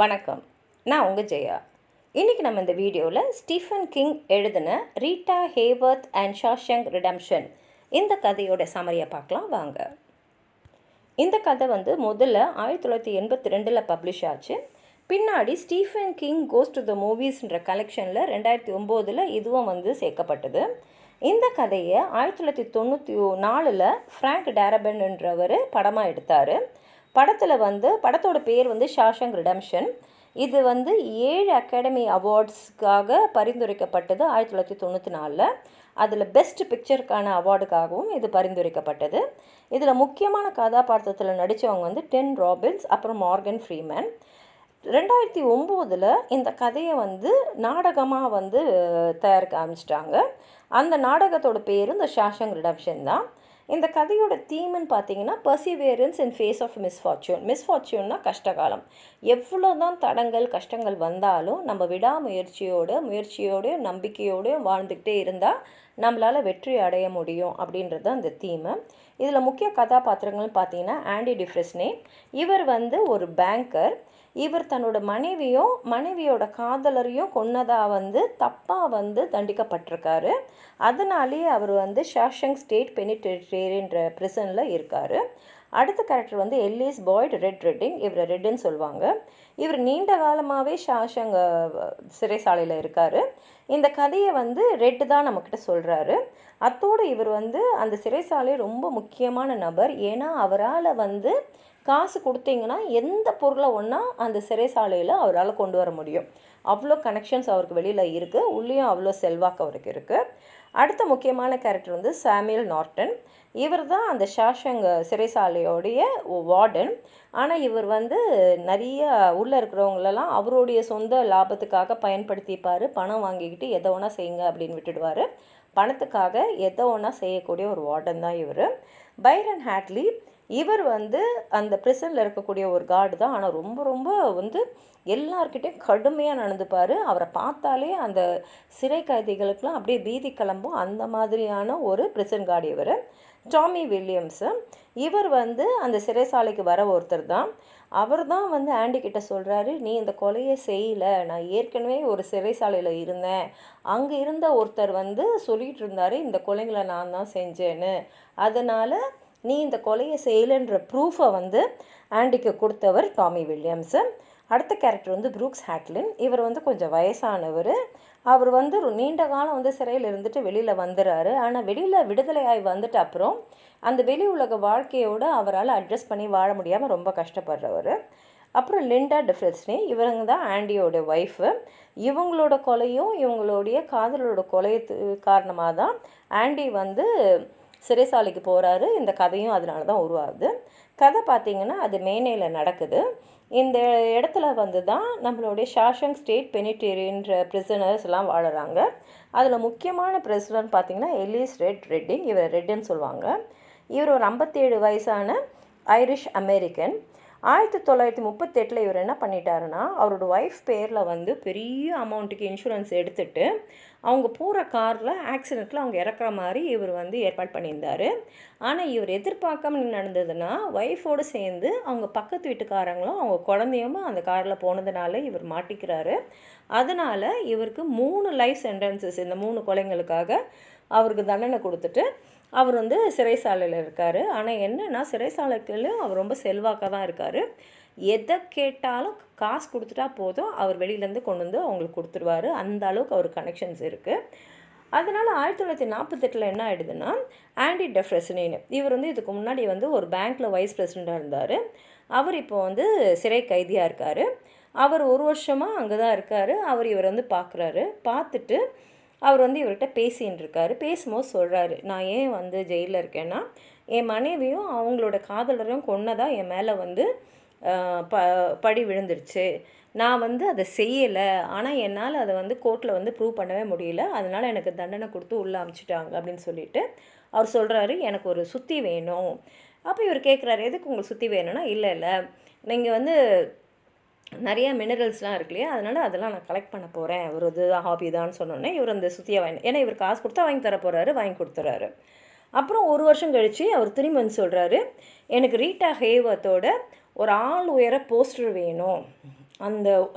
வணக்கம். நான் உங்கள் ஜெயா. இன்றைக்கி நம்ம இந்த வீடியோவில் ஸ்டீஃபன் கிங் எழுதின Rita Hayworth and Shashank redemption இந்த கதையோட சமரியை பார்க்கலாம் வாங்க. இந்த கதை முதல்ல 1982 பப்ளிஷ் ஆச்சு. பின்னாடி Stephen King goes to the மூவிஸ்ன்ற கலெக்ஷனில் 2009 இதுவும் சேர்க்கப்பட்டது. இந்த கதையை 1994 ஃப்ராங்க் டாரபன்ன்றவர் படமாக எடுத்தார். படத்தோட பேர் ஷாஷங்க் ரிடெம்ப்ஷன். இது 7 அகாடமி அவார்ட்ஸ்க்காக பரிந்துரைக்கப்பட்டது 1994. அதில் பெஸ்ட் பிக்சருக்கான அவார்டுக்காகவும் இது பரிந்துரைக்கப்பட்டது. இதில் முக்கியமான கதாபாத்திரத்தில் நடித்தவங்க டிம் ராபின்ஸ், அப்புறம் மார்கன் ஃப்ரீமேன். 2009 இந்த கதையை நாடகமாக தயாரிக்க ஆரம்பிச்சிட்டாங்க. அந்த நாடகத்தோட பேர் இந்த ஷாஷங்க் ரிடெம்ப்ஷன் தான். இந்த கதையோட தீம்னு பார்த்தீங்கன்னா பர்சிவியரன்ஸ் இன் ஃபேஸ் ஆஃப் மிஸ்ஃபார்ச்சூன்னா கஷ்டகாலம். எவ்வளோ தான் தடங்கள் கஷ்டங்கள் வந்தாலும் நம்ம முயற்சியோடையும் நம்பிக்கையோடையும் வாழ்ந்துக்கிட்டே இருந்தால் நம்மளால் வெற்றி அடைய முடியும் அப்படின்றது தான் இந்த தீமு. இதில் முக்கிய கதாபாத்திரங்கள்னு பார்த்தீங்கன்னா ஆண்டி டிஃப்ரெஸ்னே. இவர் ஒரு பேங்கர். இவர் தன்னோட மனைவியோட காதலரையும் கொன்னதாக தப்பாக தண்டிக்கப்பட்டிருக்காரு. அதனாலேயே அவர் ஷாஷங்க் ஸ்டேட் பெனிடென்ஷியரின்ற பிரிசனில் இருக்கார். அடுத்த கேரக்டர் எல்லிஸ் பாய்ட் ரெட்டிங். இவரை ரெட்டுன்னு சொல்லுவாங்க. இவர் நீண்ட காலமாகவே ஷாஷங்க் சிறைசாலையில் இருக்கார். இந்த கதையை ரெட்டு தான் நம்மக்கிட்ட சொல்கிறாரு. அத்தோடு இவர் அந்த சிறைசாலை ரொம்ப முக்கியமான நபர். ஏன்னா அவரால் காசு கொடுத்தீங்கன்னா எந்த பொருளை ஒன்றா அந்த சிறைசாலையில் அவரால் கொண்டு வர முடியும். அவ்வளோ கனெக்ஷன்ஸ் அவருக்கு வெளியில் இருக்குது. உள்ளேயும் அவ்வளோ செல்வாக்கு அவருக்கு இருக்குது. அடுத்த முக்கியமான கேரக்டர் சாமுவேல் நார்டன். இவர் தான் அந்த ஷாஷங்க் சிறைசாலையோடைய வார்டன். ஆனால் இவர் நிறைய உள்ளே இருக்கிறவங்களெல்லாம் அவருடைய சொந்த லாபத்துக்காக பயன்படுத்திப்பார். பணம் வாங்கிக்கிட்டு எதை ஒன்றா செய்யுங்க அப்படின்னு விட்டுடுவார். பணத்துக்காக எதை ஒன்றா செய்யக்கூடிய ஒரு வார்டன் தான் இவர். Byron Hadley. இவர் அந்த பிரிசனில் இருக்கக்கூடிய ஒரு கார்டு தான். ஆனால் ரொம்ப ரொம்ப எல்லார்கிட்டையும் கடுமையாக நடந்துப்பார். அவரை பார்த்தாலே அந்த சிறை கைதிகளுக்கெலாம் அப்படியே பீதி கிளம்பும். அந்த மாதிரியான ஒரு பிரிசன் கார்டு இவர். Tommy Williams. இவர் அந்த சிறைசாலைக்கு வர ஒருத்தர் தான். அவர் தான் ஆண்டி கிட்ட சொல்கிறாரு, நீ இந்த கொலையை செய்யலை, நான் ஏற்கனவே ஒரு சிறைசாலையில் இருந்தேன், அங்கே இருந்த ஒருத்தர் சொல்லிகிட்டு இருந்தார் இந்த கொலைங்களை நான் தான் செஞ்சேன்னு, அதனால் நீ இந்த கொலையை செய்யலைன்ற ப்ரூஃபை ஆண்டிக்கு கொடுத்தவர் டாமி வில்லியம்ஸு. அடுத்த கேரக்டர் ப்ரூக்ஸ் ஹாட்லின். இவர் கொஞ்சம் வயசானவர். அவர் நீண்ட காலம் சிறையில் இருந்துட்டு வெளியில் வந்துடுறாரு. ஆனால் வெளியில் விடுதலையாகி வந்துட்டு அப்புறம் அந்த வெளி உலக வாழ்க்கையோடு அவரால் அட்ஜஸ்ட் பண்ணி வாழ முடியாமல் ரொம்ப கஷ்டப்படுறவர். அப்புறம் லிண்டா டிஃப்ரெஸ்னே. இவங்க தான் ஆண்டியோட ஒய்ஃபு. இவங்களோட கொலையும் இவங்களுடைய காதலோட கொலையத்து காரணமாக தான் ஆண்டி சிறைசாலைக்கு போகிறாரு. இந்த கதையும் அதனால தான் உருவாகுது. கதை பார்த்திங்கன்னா அது மேனேயில் நடக்குது. இந்த இடத்துல தான் நம்மளுடைய ஷாஷங்க் ஸ்டேட் பெனிடென்ஷியரின்ற பிரிசனர்ஸ் எல்லாம் வாழுறாங்க. அதில் முக்கியமான பிரிசனர் பார்த்திங்கன்னா எல்லிஸ் ரெட்டிங். இவர் ரெட்டுன்னு சொல்லுவாங்க. இவர் ஒரு 57 வயசான ஐரிஷ் அமெரிக்கன். 1938 இவர் என்ன பண்ணிட்டாருன்னா, அவரோட ஒய்ஃப் பேரில் பெரிய அமௌண்ட்டுக்கு இன்சூரன்ஸ் எடுத்துகிட்டு அவங்க போகிற காரில் ஆக்சிடெண்ட்டில் அவங்க இறக்குற மாதிரி இவர் ஏற்பாடு பண்ணியிருந்தார். ஆனால் இவர் எதிர்பார்க்காம நடந்ததுன்னா, ஒய்ஃபோடு சேர்ந்து அவங்க பக்கத்து வீட்டுக்காரங்களும் அவங்க குழந்தையும் அந்த காரில் போனதுனால இவர் மாட்டிக்கிறாரு. அதனால் இவருக்கு 3 லைஃப் சென்டென்சஸ் இந்த 3 கொலைங்களுக்காக அவருக்கு தண்டனை கொடுத்துட்டு அவர் சிறைசாலையில் இருக்கார். ஆனால் என்னென்னா சிறைசாலைக்குள்ளேயும் அவர் ரொம்ப செல்வாக்காக தான் இருக்கார். எதை கேட்டாலும் காசு கொடுத்துட்டா போதும், அவர் வெளியிலேருந்து கொண்டு அவங்களுக்கு கொடுத்துருவார். அந்த அளவுக்கு அவர் கனெக்ஷன்ஸ் இருக்குது. அதனால் 1948 என்ன ஆகிடுதுன்னா, ஆண்டி டிஃப்ரெஸ்னேன்னு இவர் இதுக்கு முன்னாடி ஒரு பேங்க்கில் வைஸ் பிரசிடெண்ட்டாக இருந்தார். அவர் இப்போ சிறை கைதியாக இருக்கார். அவர் 1 வருஷமாக அங்கே தான் இருக்கார். அவர் இவர் பார்க்குறாரு. பார்த்துட்டு அவர் இவர்கிட்ட பேசின்னு இருக்காரு. பேசும்போது சொல்கிறாரு, நான் ஏன் ஜெயிலில் இருக்கேன்னா, என் மனைவியும் அவங்களோட காதலரையும் கொன்னதாக என் மேலே பழி விழுந்துருச்சு. நான் அதை செய்யலை. ஆனால் என்னால் அதை கோர்ட்டில் ப்ரூவ் பண்ணவே முடியல. அதனால் எனக்கு தண்டனை கொடுத்து உள்ளே அனுப்பிச்சிட்டாங்க அப்படின்னு சொல்லிட்டு அவர் சொல்கிறாரு, எனக்கு ஒரு சுத்தி வேணும். அப்போ இவர் கேட்குறாரு, எதுக்கு உங்களுக்கு சுத்தி வேணும்னா, இல்லை நீங்கள் நிறையா மினரல்ஸ்லாம் இருக்கு இல்லையா, அதனால் அதெல்லாம் நான் கலெக்ட் பண்ண போகிறேன், ஒரு இது ஹாபி தான் சொன்னோன்னே இவர் அந்த சுற்றியை ஏன்னா இவர் காசு கொடுத்தா வாங்கி தர போகிறாரு, வாங்கி கொடுத்துறாரு. அப்புறம் 1 வருஷம் கழித்து அவர் திரும்பி சொல்கிறாரு, எனக்கு ரீட்டா ஹேவர்த்தோட ஒரு ஆள் உயர போஸ்டர் வேணும்.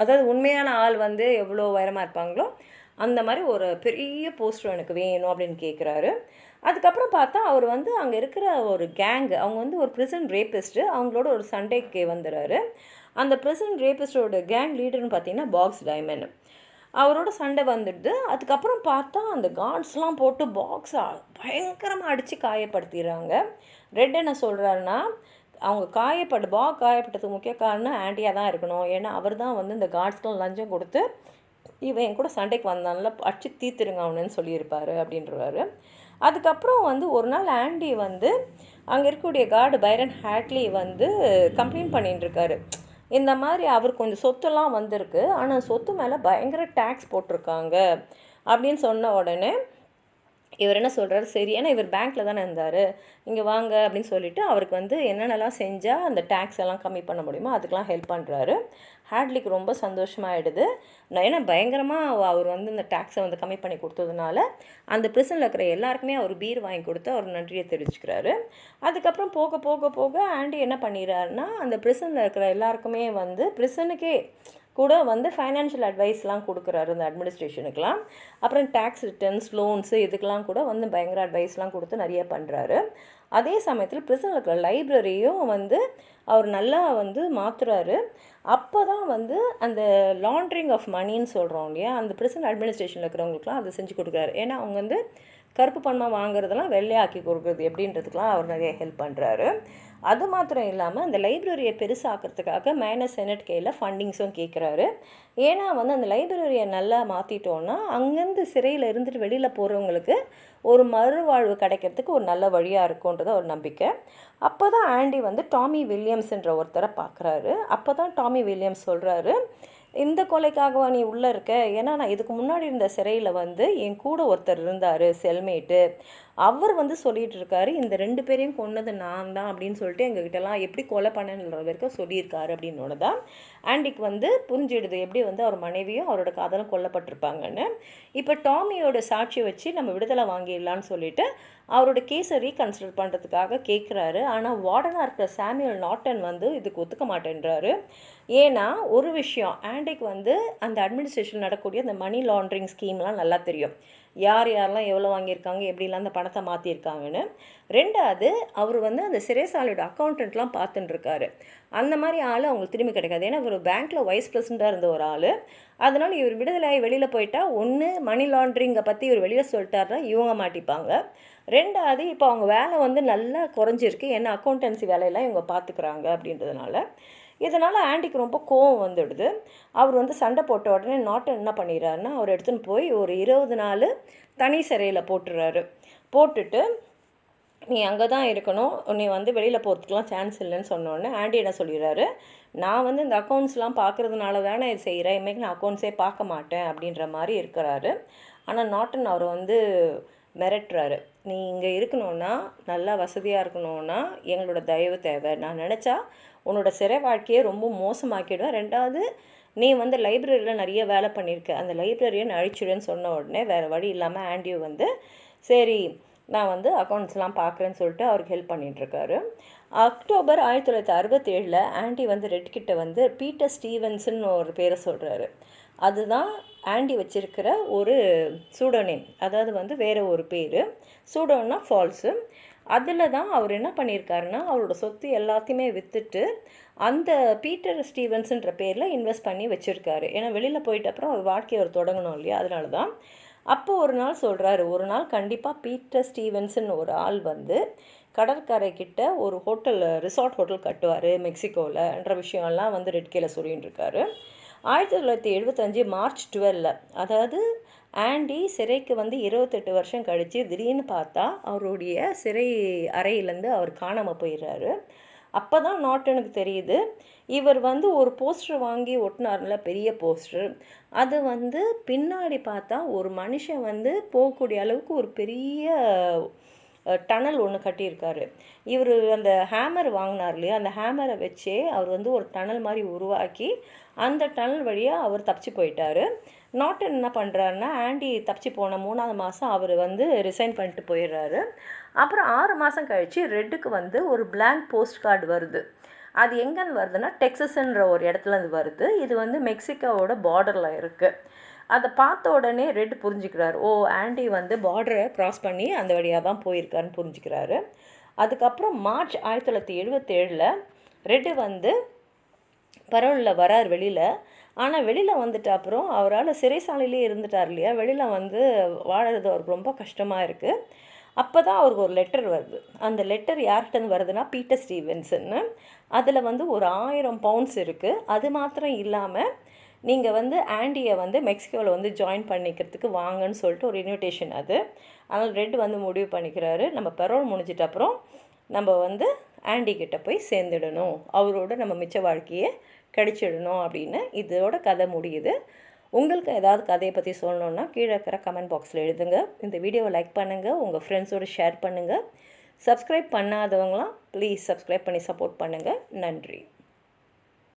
அதாவது உண்மையான ஆள் வந்து எவ்வளோ உயரமாக இருப்பாங்களோ அந்த மாதிரி ஒரு பெரிய போஸ்டர் எனக்கு வேணும் அப்படின்னு கேட்குறாரு. அதுக்கப்புறம் பார்த்தா அவர் வந்து அங்கே இருக்கிற ஒரு கேங்கு, அவங்க வந்து ஒரு ப்ரிசன் ரேபிஸ்ட்டு, அவங்களோட ஒரு சண்டைக்கு வந்துடுறாரு. அந்த ப்ரிசன் ரேபிஸ்டோட கேங் லீடர்னு பார்த்தீங்கன்னா பாக்ஸ் டைமண்ட். அவரோட சண்டை வந்துடுது. அதுக்கப்புறம் பார்த்தா அந்த கார்ட்ஸ்லாம் போட்டு பாக்ஸை பயங்கரமாக அடித்து காயப்படுத்திடுறாங்க. ரெட் என்ன சொல்கிறாருன்னா, அவங்க காயப்பட்டதுக்கு முக்கிய காரணம் ஆண்டியாக தான் இருக்கணும். ஏன்னா அவர் தான் வந்து இந்த கார்ட்ஸ்க்கெலாம் லஞ்சம் கொடுத்து இவன் என் கூட சண்டைக்கு வந்தான்ல, அடிச்சு தீத்துருங்க அவனுன்னு சொல்லியிருப்பார் அப்படின்றவாரு. அதுக்கப்புறம் வந்து ஒரு நாள் ஆண்டி வந்து அங்கே இருக்கக்கூடிய கார்டு பைரன் ஹேட்லி வந்து கம்ப்ளைண்ட் பண்ணிட்டுருக்காரு. இந்த மாதிரி அவர் கொஞ்சம் சொத்துலாம் வந்திருக்கு, ஆனால் சொத்து மேலே பயங்கர டேக்ஸ் போட்டிருக்காங்க அப்படின்னு சொன்ன உடனே இவர் என்ன சொல்கிறாரு, சரி, ஏன்னா இவர் பேங்க்கில் தானே இருந்தார், இங்கே வாங்க அப்படின்னு சொல்லிவிட்டு அவருக்கு வந்து என்னென்னலாம் செஞ்சால் அந்த டேக்ஸ் எல்லாம் கம்மி பண்ண முடியுமோ அதுக்கெலாம் ஹெல்ப் பண்ணுறாரு. ஹேட்லிக்கு ரொம்ப சந்தோஷமாகிடுது. ஏன்னா பயங்கரமாக அவர் வந்து இந்த டேக்ஸை வந்து கம்மி பண்ணி கொடுத்ததுனால அந்த ப்ரிசனில் இருக்கிற எல்லாருக்குமே அவர் பீர் வாங்கி கொடுத்து அவர் நன்றியை தெரிவிச்சுக்கிறாரு. அதுக்கப்புறம் போக போக போக ஆண்டி என்ன பண்ணிடுறாருன்னா, அந்த ப்ரிசனில் இருக்கிற எல்லாருக்குமே வந்து ப்ரிசனுக்கே கூட வந்து ஃபைனான்ஷியல் அட்வைஸ்லாம் கொடுக்குறாரு அந்த அட்மினிஸ்ட்ரேஷனுக்கெலாம். அப்புறம் டேக்ஸ் ரிட்டர்ன்ஸ், லோன்ஸு இதுக்கெலாம் கூட வந்து பயங்கர அட்வைஸ்லாம் கொடுத்து நிறைய பண்ணுறாரு. அதே சமயத்தில் ப்ரிசனில் இருக்கிற லைப்ரரியும் வந்து அவர் நல்லா வந்து மாற்றுறாரு. அப்போ தான் வந்து அந்த லாண்ட்ரிங் ஆஃப் மணின்னு சொல்கிறோம் இல்லையா, அந்த ப்ரிசன் அட்மினிஸ்ட்ரேஷனில் இருக்கிறவங்களுக்குலாம் அதை செஞ்சு கொடுக்குறாரு. ஏன்னா அவங்க வந்து கருப்பு பணமாக வாங்குறதெல்லாம் வெள்ளையாக்கி கொடுக்குறது எப்படின்றதுக்கெலாம் அவர் நிறைய ஹெல்ப் பண்ணுறாரு. அது மாத்திரம் இல்லாமல் அந்த லைப்ரரியை பெருசாக்கிறதுக்காக மைனர் செனட் கையில் ஃபண்டிங்ஸும் கேட்குறாரு. ஏன்னா வந்து அந்த லைப்ரரியை நல்லா மாற்றிட்டோன்னா அங்கேருந்து சிறையில் இருந்துட்டு வெளியில் போகிறவங்களுக்கு ஒரு மறுவாழ்வு கிடைக்கிறதுக்கு ஒரு நல்ல வழியாக இருக்கும்ன்றது ஒரு நம்பிக்கை. அப்போ தான் ஆண்டி வந்து டாமி வில்லியம்ஸ்ன்ற ஒருத்தரை பார்க்குறாரு. அப்போ தான் டாமி வில்லியம்ஸ் சொல்கிறாரு, இந்த கொலைக்காகவா நீ உள்ளே இருக்க? ஏன்னா நான் இதுக்கு முன்னாடி இருந்த சிறையில் வந்து என் கூட ஒருத்தர் இருந்தார், செல்மேட்டு. அவர் வந்து சொல்லிகிட்டு இருக்காரு, இந்த 2 பேரையும் கொன்னது நான் தான் அப்படின்னு சொல்லிட்டு எங்ககிட்டலாம் எப்படி கொலை பண்ணன்ற வரைக்கும் சொல்லியிருக்காரு. அப்படின்னோட தான் ஆண்டிக்கு வந்து புரிஞ்சிடுது எப்படி வந்து அவர் மனைவியும் அவரோட காதலும் கொல்லப்பட்டிருப்பாங்கன்னு. இப்போ டாமியோட சாட்சியை வச்சு நம்ம விடுதலை வாங்கிடலான்னு சொல்லிட்டு அவரோட கேஸை ரீகன்சிடர் பண்ணுறதுக்காக கேட்குறாரு. ஆனால் வார்டனாக இருக்கிற சாமுவேல் நாட்டன் வந்து இதுக்கு ஒத்துக்க மாட்டேன்றாரு. ஏன்னா ஒரு விஷயம், ஆண்டிக்கு வந்து அந்த அட்மினிஸ்ட்ரேஷன் நடக்கக்கூடிய அந்த மணி லாண்ட்ரிங் ஸ்கீம்லாம் நல்லா தெரியும். யாரெல்லாம் எவ்வளோ வாங்கியிருக்காங்க, எப்படிலாம் அந்த பணத்தை மாற்றிருக்காங்கன்னு. 2வது, அவர் வந்து அந்த சிறைசாலையோட அக்கௌண்டன்ட்லாம் பார்த்துட்டுருக்காரு. அந்த மாதிரி ஆள் அவங்களுக்கு திரும்பி கிடைக்காது. ஏன்னா இவர் பேங்க்கில் வைஸ் பிரசிடெண்ட்டாக இருந்த ஒரு ஆள். அதனால் இவர் விடுதலையாகி வெளியில் போயிட்டா ஒன்று மணி லாண்ட்ரிங்கை பற்றி இவர் வெளியில் சொல்லிட்டாருன்னா இவங்க மாட்டிப்பாங்க. 2வது, இப்போ அவங்க வேலை வந்து நல்லா குறைஞ்சிருக்கு. ஏன்னா அக்கௌண்டன்சி வேலையெல்லாம் இவங்க பார்த்துக்குறாங்க அப்படின்றதுனால. இதனால் ஆண்டிக்கு ரொம்ப கோவம் வந்துடுது. அவர் வந்து சண்டை போட்ட உடனே நாட்டன் என்ன பண்ணிடுறாருன்னா, அவர் எடுத்துன்னு போய் ஒரு 20 நாள் தனி சிறையில் போட்டுடுறாரு. போட்டுட்டு நீ அங்கே தான் இருக்கணும், நீ வந்து வெளியில் போகிறதுக்கெலாம் சான்ஸ் இல்லைன்னு சொன்னோடனே ஆண்டி என்ன சொல்லிடுறாரு, நான் வந்து இந்த அக்கௌண்ட்ஸ்லாம் பார்க்குறதுனால தானே இது செய்கிறேன், இன்றைக்கி நான் அக்கௌண்ட்ஸே பார்க்க மாட்டேன் அப்படின்ற மாதிரி இருக்கிறாரு. ஆனால் நாட்டன் அவர் வந்து மிரட்டுறாரு, நீ இங்கே இருக்கணுன்னா, நல்லா வசதியாக இருக்கணுன்னா எங்களோட தயவு தேவை. நான் நினச்சா உன்னோட சிறை வாழ்க்கையை ரொம்ப மோசமாக்கிடுவேன். 2வது, நீ வந்து லைப்ரரியில் நிறைய வேலை பண்ணியிருக்க, அந்த லைப்ரரியை நான் அழிச்சிடுன்னு சொன்ன உடனே வேறு வழி இல்லாமல் ஆண்டியோ வந்து சரி நான் வந்து அக்கௌண்ட்ஸ்லாம் பார்க்குறேன்னு சொல்லிட்டு அவருக்கு ஹெல்ப் பண்ணிகிட்ருக்காரு. அக்டோபர் 1967 ஆண்டி வந்து ரெட்கிட்ட வந்து பீட்டர் ஸ்டீவன்ஸன் ஒரு பேரை சொல்கிறாரு. அதுதான் ஆண்டி வச்சிருக்கிற ஒரு சூடோநேம், அதாவது வந்து வேறு ஒரு பேர். சூடோன்னா ஃபால்ஸு. அதில் தான் அவர் என்ன பண்ணியிருக்காருன்னா, அவரோட சொத்து எல்லாத்தையுமே விற்றுட்டு அந்த பீட்டர் ஸ்டீவன்ஸுன்ற பேரில் இன்வெஸ்ட் பண்ணி வச்சுருக்காரு. ஏன்னா வெளியில் போயிட்ட அப்புறம் அவர் வாழ்க்கையை அவர் தொடங்கணும் இல்லையா, அதனால தான். அப்போ ஒரு நாள் சொல்கிறாரு, ஒரு நாள் கண்டிப்பாக பீட்டர் ஸ்டீவன்ஸுன்னு ஒரு ஆள் வந்து கடற்கரைக்கிட்ட ஒரு ஹோட்டல், ரிசார்ட் ஹோட்டல் கட்டுவார் மெக்சிகோவில்ன்ற விஷயம்லாம் வந்து ரெட்கேல சொல்லின்னு இருக்காரு. 1975 மார்ச் 12, அதாவது ஆண்டி சிறைக்கு வந்து 28 வருஷம் கழித்து திடீர்னு பார்த்தா அவருடைய சிறை அறையிலேருந்து அவர் காணாமல் போயிடுறாரு. அப்போ தான் நாட்டனுக்கு தெரியுது, இவர் வந்து ஒரு போஸ்டர் வாங்கி ஒட்டினார்ல, பெரிய போஸ்டர். அது வந்து பின்னாடி பார்த்தா ஒரு மனுஷன் வந்து போகக்கூடிய அளவுக்கு ஒரு பெரிய டனல் ஒன்று கட்டியிருக்காரு. இவர் அந்த ஹேமர் வாங்கினார் இல்லையா, அந்த ஹேமரை வச்சே அவர் வந்து ஒரு டனல் மாதிரி உருவாக்கி அந்த டனல் வழியாக அவர் தப்பிச்சு போயிட்டார். நாட்டன் என்ன பண்ணுறாருன்னா, ஆண்டி தப்பிச்சு போன 3வது மாதம் அவர் வந்து ரிசைன் பண்ணிட்டு போயிடுறாரு. அப்புறம் 6 மாதம் கழித்து ரெட்டுக்கு வந்து ஒரு பிளாங்க் போஸ்ட் கார்டு வருது. அது எங்கேருந்து வருதுன்னா டெக்ஸஸ்ன்ற ஒரு இடத்துலேருந்து வருது. இது வந்து மெக்சிகோவோட பார்டரில் இருக்குது. அதை பார்த்த உடனே ரெட் புரிஞ்சுக்கிறாரு. ஓ, ஆண்டி வந்து பார்டரை க்ராஸ் பண்ணி அந்த வழியாக தான் போயிருக்காருன்னு புரிஞ்சுக்கிறாரு. அதுக்கப்புறம் மார்ச் 1977 ரெட்டு வந்து பரோலில் வரார் வெளியில். ஆனால் வெளியில் வந்துட்டு அப்புறம் அவரால் சிறைசாலையிலே இருந்துட்டார் இல்லையா, வெளியில் வந்து வாழறது அவருக்கு ரொம்ப கஷ்டமாக இருக்குது. அப்போ தான் அவருக்கு ஒரு லெட்டர் வருது. அந்த லெட்டர் யார்கிட்டருந்து வருதுன்னா பீட்டர் ஸ்டீவன்சன்னு. அதில் வந்து ஒரு 1000 பவுண்ட்ஸ் இருக்குது. அது மாத்திரம் இல்லாமல் நீங்கள் வந்து ஆண்டியை வந்து மெக்சிகோவில் வந்து ஜாயின் பண்ணிக்கிறதுக்கு வாங்கன்னு சொல்லிட்டு ஒரு இன்விடேஷன் அது. அதனால் ரெட் வந்து முடிவு பண்ணிக்கிறாரு, நம்ம பெரோல் முடிஞ்சிட்ட அப்புறம் நம்ம வந்து ஆண்டி கிட்ட போய் சேர்ந்துடணும், அவரோட நம்ம மிச்ச வாழ்க்கையை கழிச்சிடணும் அப்படின்னு. இதோட கதை முடியுது. உங்களுக்கு ஏதாவது கதையை பற்றி சொல்லணுன்னா கீழே இருக்கிற கமெண்ட் பாக்ஸில் எழுதுங்க. இந்த வீடியோவை லைக் பண்ணுங்கள், உங்கள் ஃப்ரெண்ட்ஸோடு ஷேர் பண்ணுங்கள். சப்ஸ்கிரைப் பண்ணாதவங்களாம் ப்ளீஸ் சப்ஸ்கிரைப் பண்ணி சப்போர்ட் பண்ணுங்கள். நன்றி.